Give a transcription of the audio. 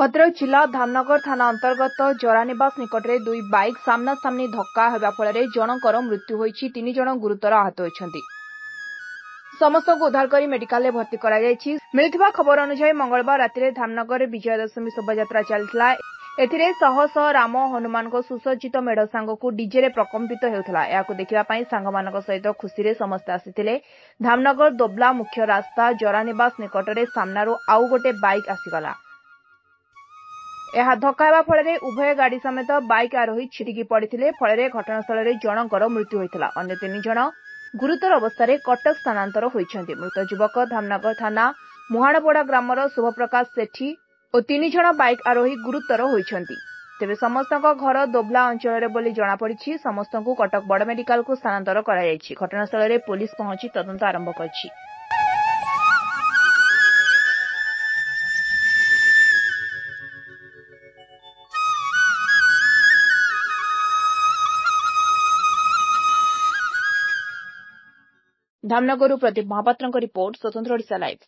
भद्रक जिला धामनगर थाना अंतर्गत जरानिवास निकट में दुई बाइक सामना सामनी धक्का होगा फल जनकर मृत्यु होईछि, 3 जन गुरुतर आहत होइछन्ति। समस्त को उद्धार कर मेडिकल भर्ती कराଯାଇଛି। मिलिथिबा खबर अनुसार मंगलवार राति धामनगर विजयादशमी शोभायात्रा चलथिला। एथिरे शह शह राम हनुमान को सुसज्जित मेढ़ सांगकु डीजे प्रकम्पित हेउथला। याकु देखिबा पई सांगमानक सहित खुशीरे समस्त आसिथिले। धामनगर दोबला मुख्य रास्ता जरानिवास निकटरे सामनारू आउ गोटे बाइक आसीगला। धक्का हेबा फଳରେ उभय गाड़ी समेत बाइक आरोही छिटिकी पड़िथिले। फଳରେ घटनास्थल जनकर मृत्यु होइथिला। अन्य 3 जन गुरुतर अवस्था कटक स्थानांतर होइछन्ति। मृत युवक धामनगर थाना मुहाणपड़ा ग्रामर शुभप्रकाश सेठी और 3 जन बाइक आरोही गुरुतर होइछन्ति। तेबे समस्त घर दोबला अंचल बोली जଣାपड़ी। समस्त को कटक बड़ मेडिकल को स्थानांतर कराଯାଇଛି। घटनास्थल पुलिस पहुंची तदंत आरंभ करछि। धामनगरु प्रदीप महापात्रଙ୍କ रिपोर्ट स्वतंत्र ओडिशा लाइव।